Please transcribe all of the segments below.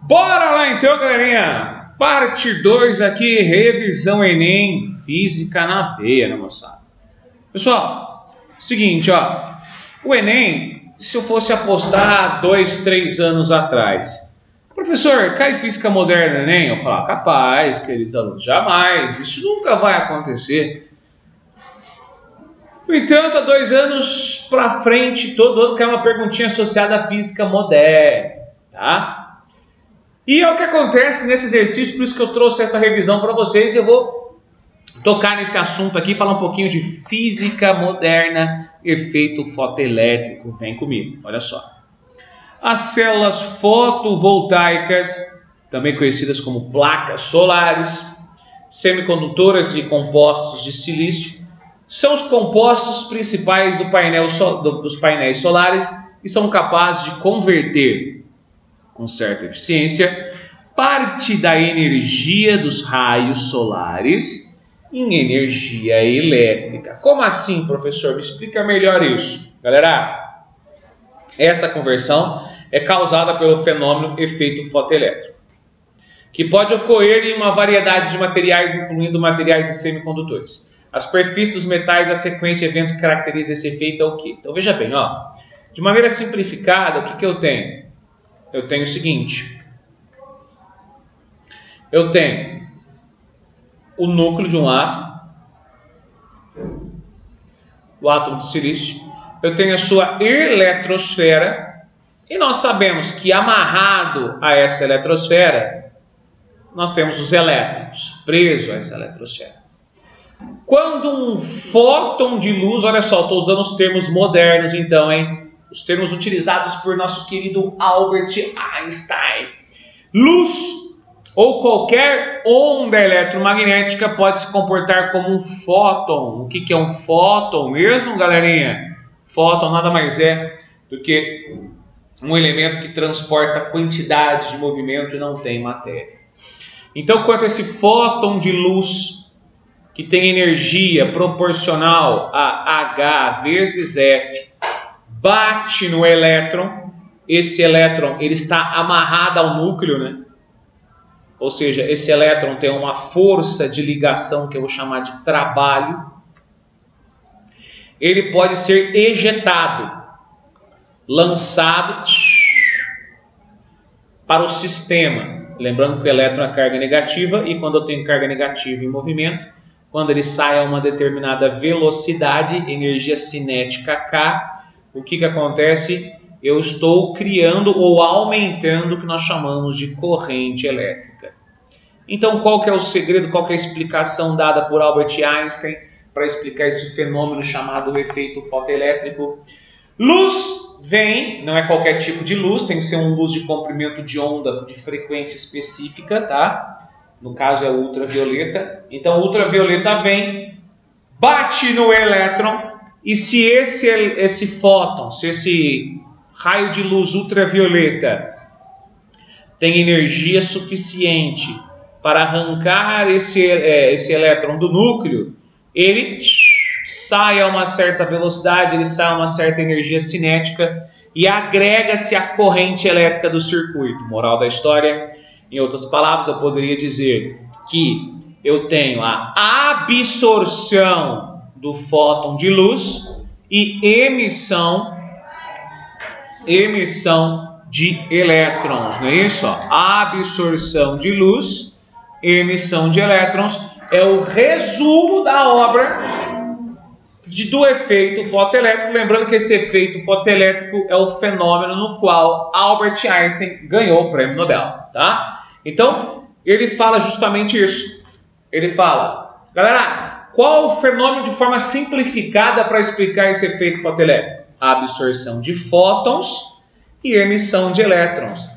Bora lá então, galerinha! Parte 2 aqui, revisão Enem, Física na veia, né, moçada? Pessoal, seguinte, ó. O Enem, se eu fosse apostar 2, 3 anos atrás, professor, cai Física Moderna no Enem? Eu falar, capaz, queridos alunos, jamais, isso nunca vai acontecer. No entanto, há 2 anos pra frente, todo ano cai uma perguntinha associada à Física Moderna, tá? E é o que acontece nesse exercício, por isso que eu trouxe essa revisão para vocês. Eu vou tocar nesse assunto aqui, falar um pouquinho de física moderna, efeito fotoelétrico. Vem comigo, olha só. As células fotovoltaicas, também conhecidas como placas solares, semicondutoras de compostos de silício, são os compostos principais dos painéis solares e são capazes de converter com certa eficiência, parte da energia dos raios solares em energia elétrica. Como assim, professor? Me explica melhor isso. Galera, essa conversão é causada pelo fenômeno efeito fotoelétrico, que pode ocorrer em uma variedade de materiais, incluindo materiais e semicondutores. A superfície dos metais, a sequência de eventos que caracteriza esse efeito é o quê? Então veja bem, ó, de maneira simplificada, o que eu tenho? Eu tenho o seguinte, eu tenho o núcleo de um átomo, o átomo de silício, eu tenho a sua eletrosfera, e nós sabemos que amarrado a essa eletrosfera, nós temos os elétrons, presos a essa eletrosfera. Quando um fóton de luz, olha só, estou usando os termos modernos então, hein? Os termos utilizados por nosso querido Albert Einstein. Luz ou qualquer onda eletromagnética pode se comportar como um fóton. O que é um fóton mesmo, galerinha? Fóton nada mais é do que um elemento que transporta quantidades de movimento e não tem matéria. Então, quanto a esse fóton de luz, que tem energia proporcional a H vezes F, bate no elétron, esse elétron ele está amarrado ao núcleo, né? Ou seja, esse elétron tem uma força de ligação que eu vou chamar de trabalho. Ele pode ser ejetado, lançado para o sistema. Lembrando que o elétron é carga negativa e quando eu tenho carga negativa em movimento, quando ele sai a uma determinada velocidade, energia cinética K, o que acontece? Eu estou criando ou aumentando o que nós chamamos de corrente elétrica. Então, qual que é o segredo, qual que é a explicação dada por Albert Einstein para explicar esse fenômeno chamado efeito fotoelétrico? Luz vem, não é qualquer tipo de luz, tem que ser uma luz de comprimento de onda de frequência específica, tá? No caso é ultravioleta. Então, ultravioleta vem, bate no elétron. E se esse fóton, se esse raio de luz ultravioleta tem energia suficiente para arrancar esse elétron do núcleo, ele sai a uma certa velocidade, ele sai a uma certa energia cinética e agrega-se à corrente elétrica do circuito. Moral da história, em outras palavras, eu poderia dizer que eu tenho a absorção do fóton de luz e emissão de elétrons, não é isso? A absorção de luz, emissão de elétrons é o resumo da obra do efeito fotoelétrico. Lembrando que esse efeito fotoelétrico é o fenômeno no qual Albert Einstein ganhou o prêmio Nobel, tá? Então, ele fala justamente isso. Ele fala, galera, qual o fenômeno de forma simplificada para explicar esse efeito fotoelétrico? A absorção de fótons e emissão de elétrons.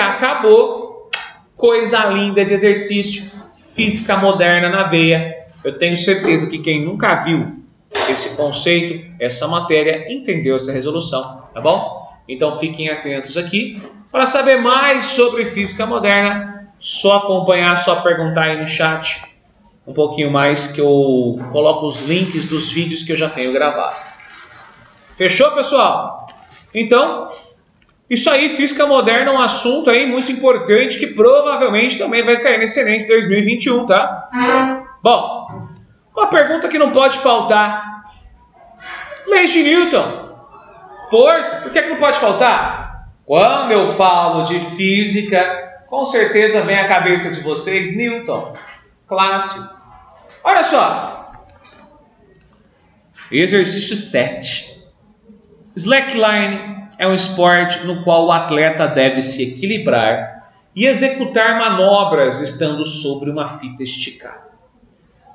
Acabou. Coisa linda de exercício. Física moderna na veia. Eu tenho certeza que quem nunca viu esse conceito, essa matéria, entendeu essa resolução, tá bom? Então fiquem atentos aqui. Para saber mais sobre física moderna, só acompanhar, só perguntar aí no chat um pouquinho mais que eu coloco os links dos vídeos que eu já tenho gravado. Fechou, pessoal? Então, Isso aí, física moderna é um assunto aí muito importante que provavelmente também vai cair nesse Enem de 2021, tá? Bom, uma pergunta que não pode faltar. Leis de Newton. Força, por que não pode faltar? Quando eu falo de física, com certeza vem à cabeça de vocês Newton. Clássico. Olha só. Exercício 7. Slackline é um esporte no qual o atleta deve se equilibrar e executar manobras estando sobre uma fita esticada.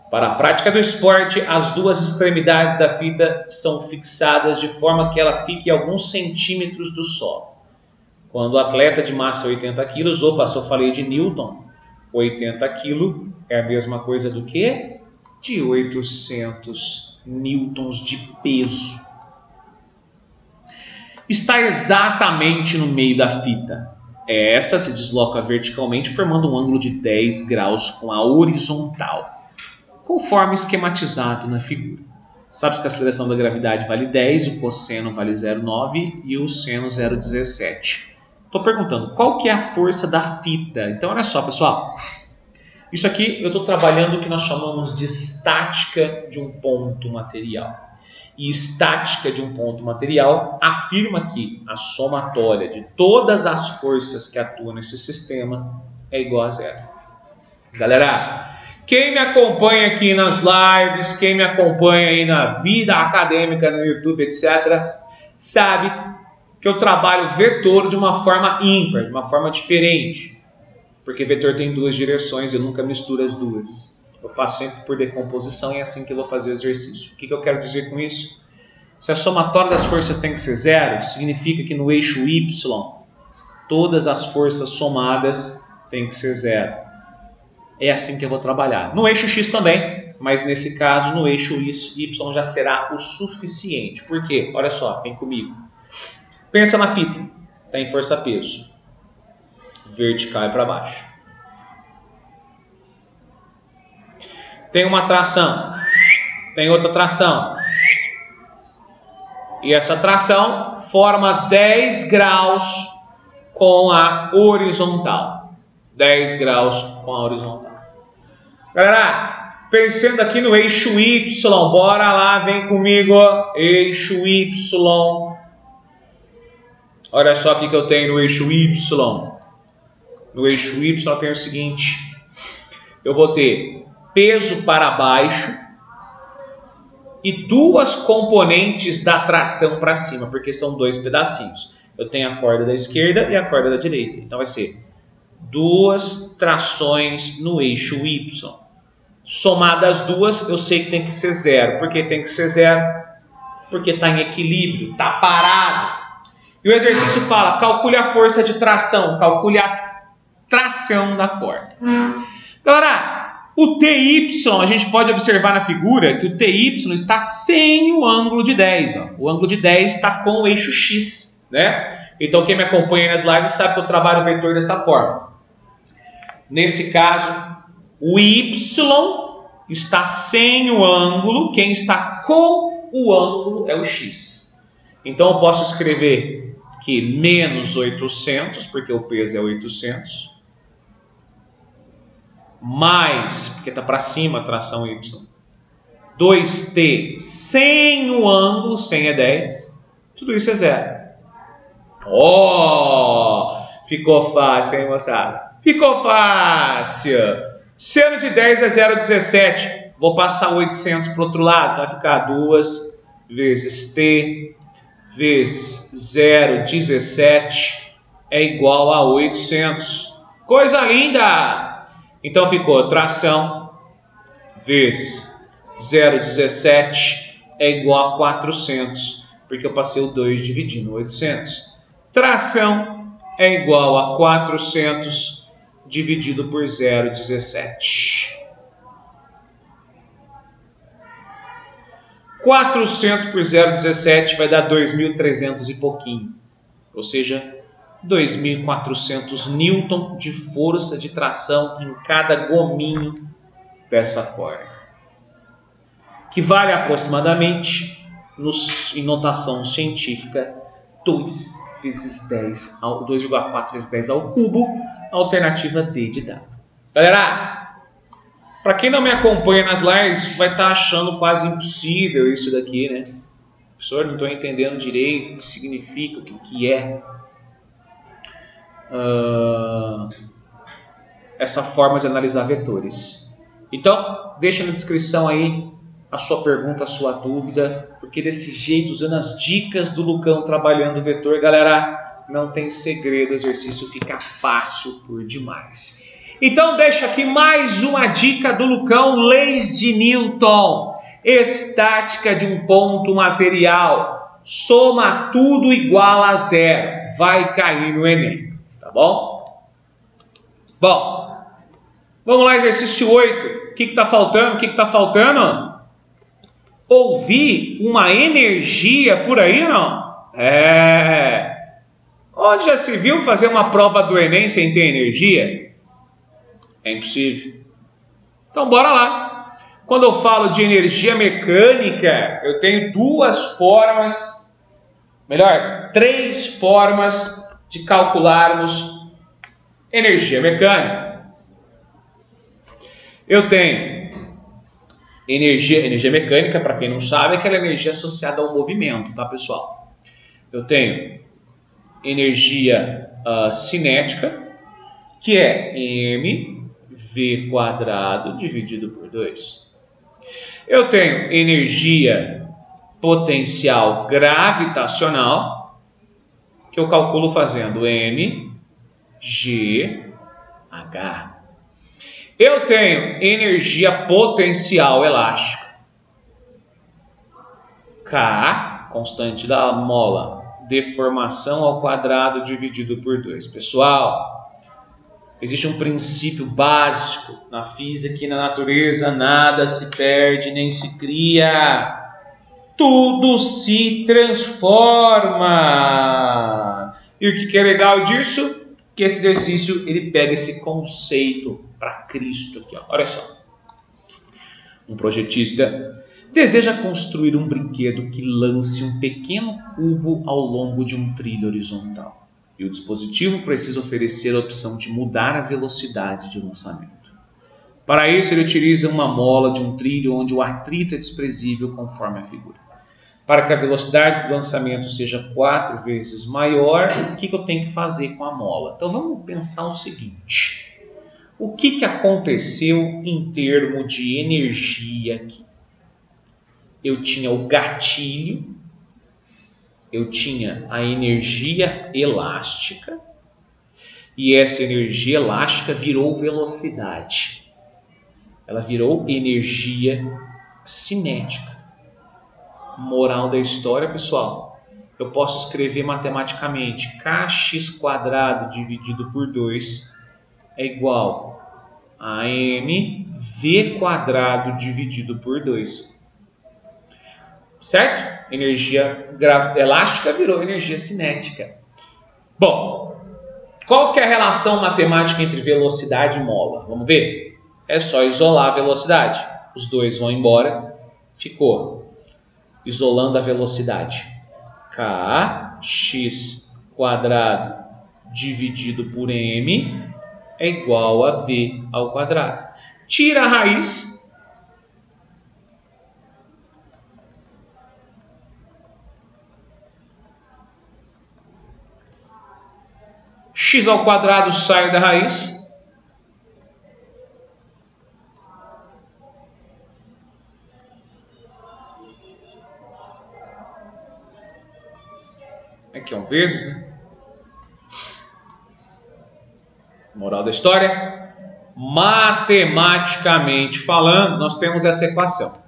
Para a prática do esporte, as duas extremidades da fita são fixadas de forma que ela fique a alguns centímetros do solo. Quando o atleta de massa 80 kg, opa, só falei de Newton, 80 kg é a mesma coisa do que? De 800 newtons de peso. Está exatamente no meio da fita. Essa se desloca verticalmente, formando um ângulo de 10 graus com a horizontal, conforme esquematizado na figura. Sabe que a aceleração da gravidade vale 10, o cosseno vale 0,9 e o seno 0,17. Estou perguntando, qual que é a força da fita? Então, olha só, pessoal. Isso aqui eu estou trabalhando o que nós chamamos de estática de um ponto material. E estática de um ponto material afirma que a somatória de todas as forças que atuam nesse sistema é igual a zero. Galera, quem me acompanha aqui nas lives, quem me acompanha aí na vida acadêmica no YouTube, etc., sabe que eu trabalho vetor de uma forma ímpar, de uma forma diferente. Porque vetor tem duas direções, eu nunca misturo as duas. Eu faço sempre por decomposição e é assim que eu vou fazer o exercício. O que eu quero dizer com isso? Se a somatória das forças tem que ser zero, significa que no eixo Y, todas as forças somadas têm que ser zero. É assim que eu vou trabalhar. No eixo X também, mas nesse caso, no eixo Y já será o suficiente. Por quê? Olha só, vem comigo. Pensa na fita. Tem força-peso. Vertical e para baixo. Tem uma tração. Tem outra tração. E essa tração forma 10 graus com a horizontal. 10 graus com a horizontal. Galera, pensando aqui no eixo Y, bora lá, vem comigo, ó, eixo Y. Olha só o que eu tenho no eixo Y. No eixo Y eu tenho o seguinte, eu vou ter peso para baixo e duas componentes da tração para cima, porque são dois pedacinhos. Eu tenho a corda da esquerda e a corda da direita. Então vai ser duas trações no eixo Y. Somadas as duas, eu sei que tem que ser zero. Por que tem que ser zero? Porque está em equilíbrio, está parado. E o exercício fala, calcule a força de tração, calcule a tração da corda. Galera, o TY, a gente pode observar na figura que o TY está sem o ângulo de 10. Ó. O ângulo de 10 está com o eixo X, né? Então quem me acompanha nas lives sabe que eu trabalho o vetor dessa forma. Nesse caso, o Y está sem o ângulo, quem está com o ângulo é o X. Então eu posso escrever que menos 800, porque o peso é 800, mais, porque está para cima a tração Y, 2t sem o ângulo, 100 é 10, tudo isso é zero. Oh, ficou fácil, hein, moçada? Ficou fácil. Seno de 10 é 0,17. Vou passar 800 para o outro lado. Vai ficar 2 vezes t vezes 0,17 é igual a 800. Coisa linda! Então ficou tração vezes 0,17 é igual a 400. Porque eu passei o 2 dividindo 800. Tração é igual a 400 dividido por 0,17. 400 por 0,17 vai dar 2.300 e pouquinho. Ou seja, 2.400 newton de força de tração em cada gominho dessa corda. Que vale aproximadamente, em notação científica, 2 vezes 10 ao 2,4 vezes 10 ao cubo, alternativa D de W. Galera, para quem não me acompanha nas lives, vai estar achando quase impossível isso daqui, né? Professor, não estou entendendo direito o que significa, o que é essa forma de analisar vetores. Então, deixa na descrição aí a sua pergunta, a sua dúvida, porque desse jeito, usando as dicas do Lucão trabalhando o vetor, galera, não tem segredo, o exercício fica fácil por demais. Então, deixa aqui mais uma dica do Lucão, leis de Newton, estática de um ponto material, soma tudo igual a zero, vai cair no Enem, tá bom? Bom, vamos lá, exercício 8, o que está faltando? O que está faltando? Ouvir uma energia por aí, não? Onde já se viu fazer uma prova do Enem sem ter energia? É impossível. Então, bora lá. Quando eu falo de energia mecânica, eu tenho três formas de calcularmos energia mecânica. Eu tenho energia mecânica, para quem não sabe, é aquela energia associada ao movimento, tá, pessoal? Eu tenho energia cinética, que é mv² dividido por 2. Eu tenho energia potencial gravitacional, que eu calculo fazendo mgh. Eu tenho energia potencial elástica, K, constante da mola, deformação ao quadrado dividido por 2. Pessoal, existe um princípio básico na física e na natureza: nada se perde nem se cria, tudo se transforma. E o que é legal disso? Que esse exercício ele pega esse conceito para Cristo aqui, ó. Olha só. Um projetista deseja construir um brinquedo que lance um pequeno cubo ao longo de um trilho horizontal. E o dispositivo precisa oferecer a opção de mudar a velocidade de lançamento. Para isso, ele utiliza uma mola de um trilho onde o atrito é desprezível, conforme a figura. Para que a velocidade do lançamento seja 4 vezes maior, o que eu tenho que fazer com a mola? Então vamos pensar o seguinte. O que aconteceu em termos de energia aqui? Eu tinha o gatilho, eu tinha a energia elástica, e essa energia elástica virou velocidade. Ela virou energia cinética. Moral da história, pessoal, eu posso escrever matematicamente kx² dividido por 2 é igual a mv² dividido por 2. Certo? Energia elástica virou energia cinética. Bom, qual que é a relação matemática entre velocidade e mola? Vamos ver? É só isolar a velocidade. Os dois vão embora. Ficou isolando a velocidade. Kx² dividido por m é igual a v ao quadrado. Tira a raiz. X ao quadrado sai da raiz. Aqui é um vezes, né? Moral da história. Matematicamente falando, nós temos essa equação.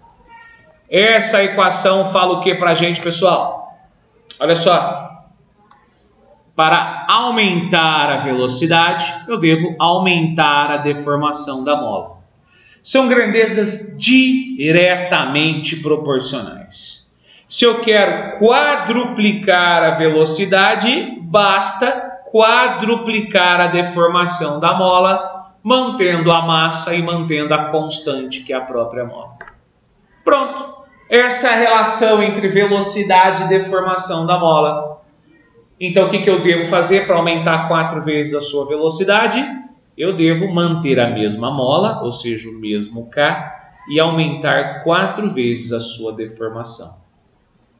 Essa equação fala o que para a gente, pessoal? Olha só. Para aumentar a velocidade, eu devo aumentar a deformação da mola. São grandezas diretamente proporcionais. Se eu quero quadruplicar a velocidade, basta quadruplicar a deformação da mola, mantendo a massa e mantendo a constante, que é a própria mola. Pronto. Essa é a relação entre velocidade e deformação da mola. Então, o que eu devo fazer para aumentar 4 vezes a sua velocidade? Eu devo manter a mesma mola, ou seja, o mesmo K, e aumentar 4 vezes a sua deformação.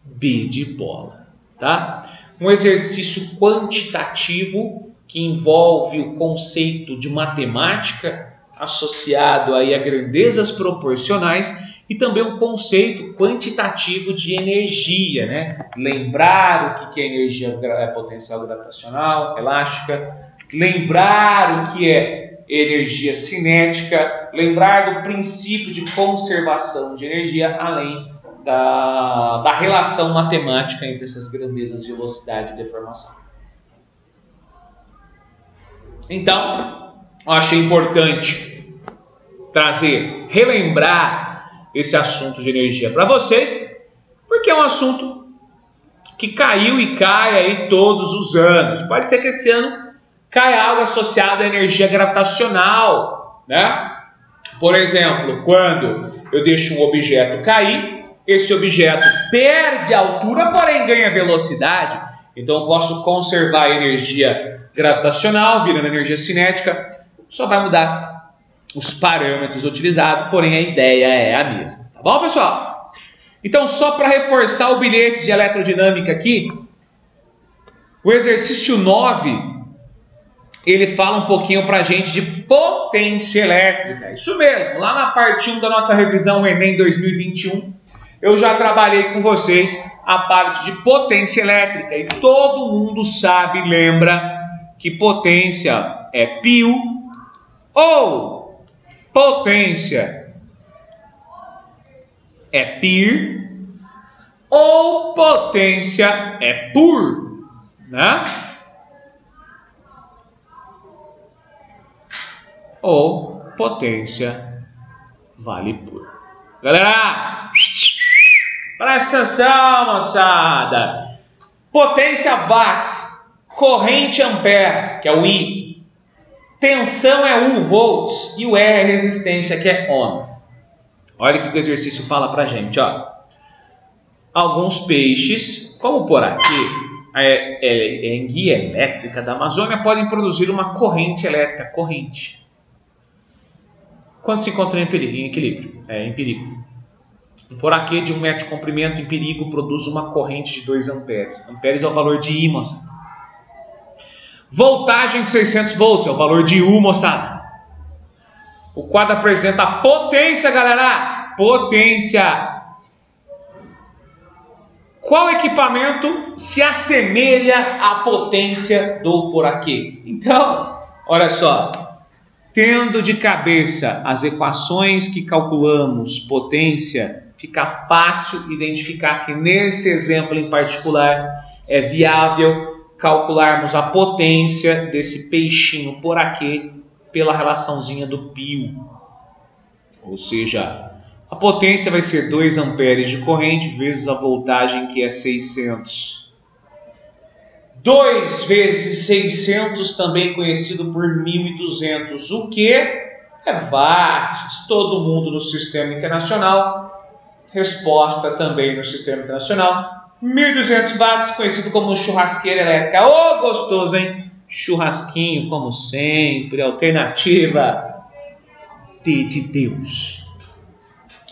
B de bola, tá? Um exercício quantitativo que envolve o conceito de matemática associado aí a grandezas proporcionais e também um conceito quantitativo de energia, né? Lembrar o que é energia potencial gravitacional, elástica, lembrar o que é energia cinética, lembrar do princípio de conservação de energia, além da relação matemática entre essas grandezas, velocidade e deformação. Então, eu achei importante relembrar esse assunto de energia para vocês, porque é um assunto que caiu e cai aí todos os anos. Pode ser que esse ano caia algo associado à energia gravitacional, né? Por exemplo, quando eu deixo um objeto cair, esse objeto perde altura, porém ganha velocidade. Então eu posso conservar a energia gravitacional, virando energia cinética, só vai mudar os parâmetros utilizados, porém a ideia é a mesma. Tá bom, pessoal? Então, só para reforçar o bilhete de eletrodinâmica aqui, o exercício 9, ele fala um pouquinho para a gente de potência elétrica. Isso mesmo, lá na parte 1 da nossa revisão Enem 2021, eu já trabalhei com vocês a parte de potência elétrica. E todo mundo sabe, lembra, que potência é π ou potência é π ou potência é por, né? Ou potência vale por. Galera, presta atenção, moçada. Potência watts, corrente ampere, que é o I. Tensão é 1 volts e o E é resistência, que é ohm. Olha o que o exercício fala pra gente, ó. Alguns peixes, como por aqui, a enguia elétrica da Amazônia, podem produzir uma corrente elétrica, corrente, quando se encontra em equilíbrio, em perigo. Um poraquê de 1 metro de comprimento em perigo produz uma corrente de 2 amperes. Amperes é o valor de I, moçada. Voltagem de 600 volts é o valor de U, moçada. O quadro apresenta a potência, galera. Potência. Qual equipamento se assemelha à potência do poraquê? Então, olha só. Tendo de cabeça as equações que calculamos potência, fica fácil identificar que nesse exemplo em particular é viável calcularmos a potência desse peixinho poraquê pela relaçãozinha do π. Ou seja, a potência vai ser 2 amperes de corrente vezes a voltagem, que é 600. 2 vezes 600, também conhecido por 1.200. O que é watts? Todo mundo no sistema internacional. Resposta também no sistema internacional. 1.200 watts, conhecido como churrasqueira elétrica. Ô, gostoso, hein? Churrasquinho, como sempre. Alternativa de Deus.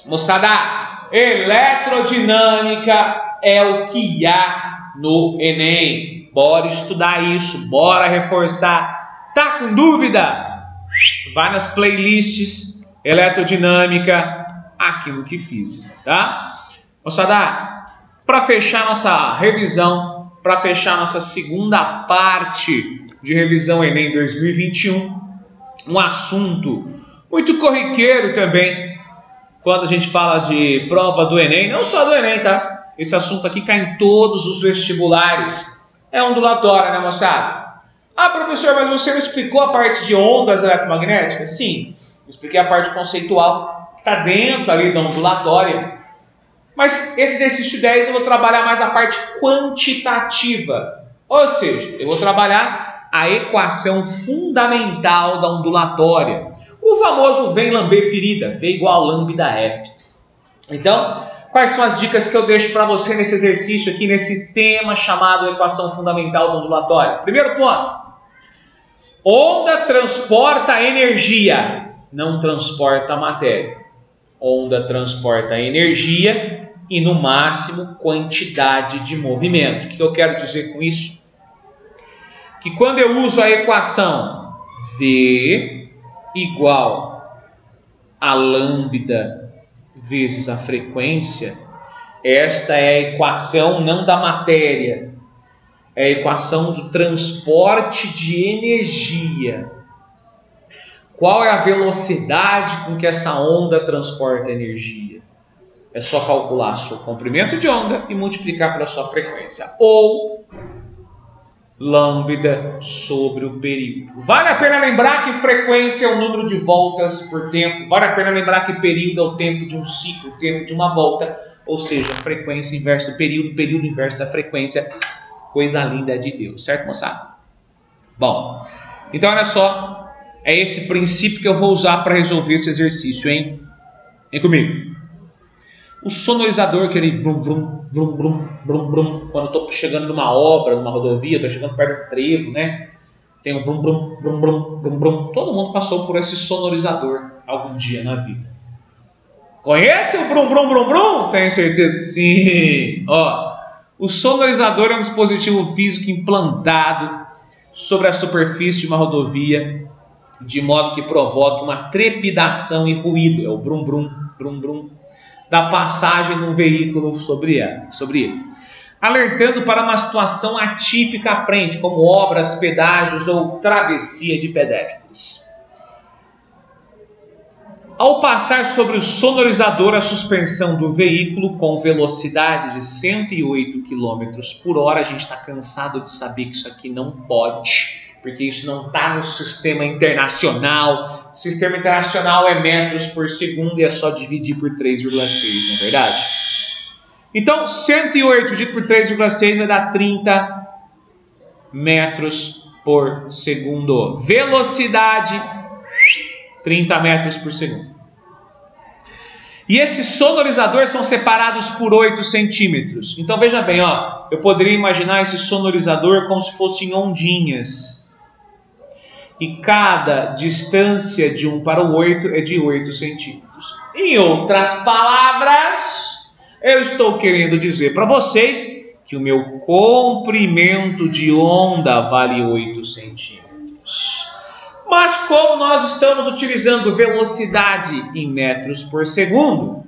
Moçada, eletrodinâmica é o que há no Enem. Bora estudar isso, bora reforçar. Tá com dúvida? Vai nas playlists eletrodinâmica, aquilo que fiz, tá? Moçada, para fechar nossa revisão, para fechar nossa segunda parte de revisão Enem 2021, um assunto muito corriqueiro também, quando a gente fala de prova do Enem, não só do Enem, tá? Esse assunto aqui cai em todos os vestibulares. É ondulatória, né, moçada? Ah, professor, mas você não explicou a parte de ondas eletromagnéticas? Sim, eu expliquei a parte conceitual, que está dentro ali da ondulatória. Mas esse exercício 10 eu vou trabalhar mais a parte quantitativa. Ou seja, eu vou trabalhar a equação fundamental da ondulatória. O famoso vem lamber ferida, V igual a lambda F. Então, Quais são as dicas que eu deixo para você nesse exercício aqui, nesse tema chamado equação fundamental do ondulatório? Primeiro ponto. Onda transporta energia, não transporta matéria. Onda transporta energia e, no máximo, quantidade de movimento. O que eu quero dizer com isso? Que quando eu uso a equação V igual a lambda vezes a frequência, esta é a equação não da matéria, é a equação do transporte de energia. Qual é a velocidade com que essa onda transporta energia? É só calcular seu comprimento de onda e multiplicar pela sua frequência. Ou lambda sobre o período. Vale a pena lembrar que frequência é o número de voltas por tempo. Vale a pena lembrar que período é o tempo de um ciclo, o tempo de uma volta. Ou seja, frequência inversa do período, período inverso da frequência. Coisa linda de Deus, certo, moçada? Bom, então olha só. É esse princípio que eu vou usar para resolver esse exercício, hein? Vem comigo. O sonorizador, aquele brum, brum, brum, brum, brum, brum, quando eu estou chegando numa obra, numa rodovia, estou chegando perto do trevo, né? Tem o brum, brum, brum, brum, brum, brum. Todo mundo passou por esse sonorizador algum dia na vida. Conhece o brum, brum, brum, brum? Tenho certeza que sim. Ó, o sonorizador é um dispositivo físico implantado sobre a superfície de uma rodovia, de modo que provoque uma trepidação e ruído. É o brum, brum, brum, brum, da passagem de um veículo sobre ele, alertando para uma situação atípica à frente, como obras, pedágios ou travessia de pedestres. Ao passar sobre o sonorizador, a suspensão do veículo com velocidade de 108 km por hora, a gente está cansado de saber que isso aqui não pode, porque isso não está no sistema internacional. O sistema internacional é metros por segundo e é só dividir por 3,6, não é verdade? Então, 108 dividido por 3,6 vai dar 30 metros por segundo. Velocidade, 30 metros por segundo. E esses sonorizadores são separados por 8 centímetros. Então, veja bem, ó, eu poderia imaginar esse sonorizador como se fossem ondinhas. E cada distância de 1 para o 8 é de 8 centímetros. Em outras palavras, eu estou querendo dizer para vocês que o meu comprimento de onda vale 8 centímetros. Mas como nós estamos utilizando velocidade em metros por segundo,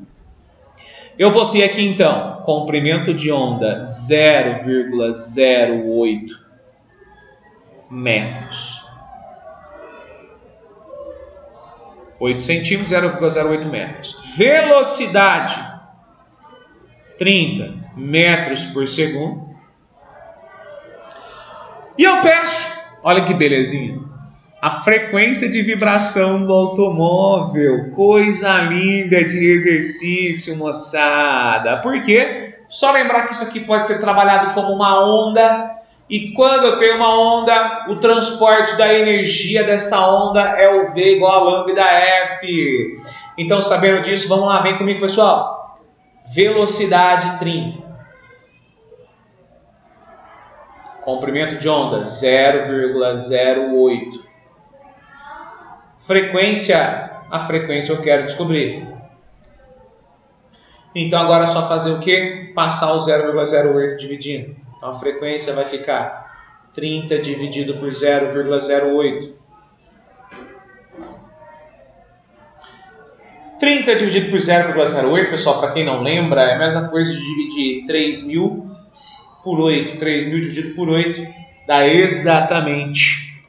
eu vou ter aqui então comprimento de onda 0,08 metros. 8 centímetros, 0,08 metros. Velocidade, 30 metros por segundo. E eu peço, olha que belezinha, a frequência de vibração do automóvel. Coisa linda de exercício, moçada. Por quê? Só lembrar que isso aqui pode ser trabalhado como uma onda. E quando eu tenho uma onda, o transporte da energia dessa onda é o V igual a lambda F. Então, sabendo disso, vamos lá, vem comigo, pessoal. Velocidade 30. Comprimento de onda 0,08. Frequência, a frequência eu quero descobrir. Então, agora é só fazer o quê? Passar o 0,08 dividindo. Então, a frequência vai ficar 30 dividido por 0,08. 30 dividido por 0,08, pessoal, para quem não lembra, é a mesma coisa de dividir 3.000 por 8. 3.000 dividido por 8 dá exatamente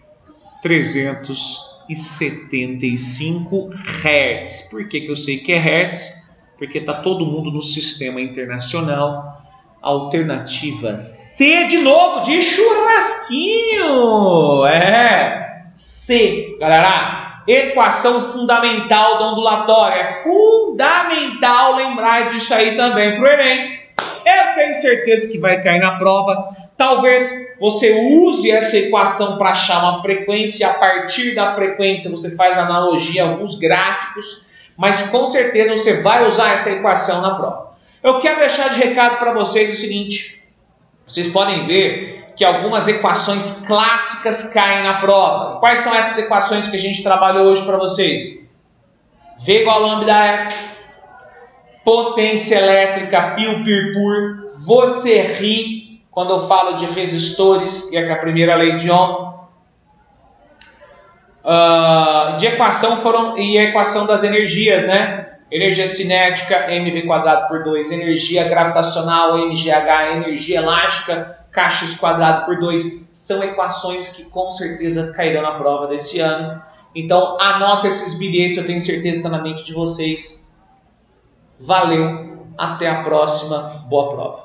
375 Hz. Por que eu sei que é Hz? Porque está todo mundo no sistema internacional. Alternativa C de novo, de churrasquinho. É, C, galera. Equação fundamental do ondulatório. É fundamental lembrar disso aí também para o Enem. Eu tenho certeza que vai cair na prova. Talvez você use essa equação para achar uma frequência. A partir da frequência você faz analogia a alguns gráficos. Mas com certeza você vai usar essa equação na prova. Eu quero deixar de recado para vocês o seguinte. Vocês podem ver que algumas equações clássicas caem na prova. Quais são essas equações que a gente trabalhou hoje para vocês? V igual a lambda F, potência elétrica π/π. Você ri quando eu falo de resistores, que é a primeira lei de Ohm. De equação e a equação das energias, né? Energia cinética, mv²/2. Energia gravitacional, mgh. Energia elástica, kx²/2. São equações que com certeza cairão na prova desse ano. Então anota esses bilhetes, eu tenho certeza que está na mente de vocês. Valeu, até a próxima, boa prova.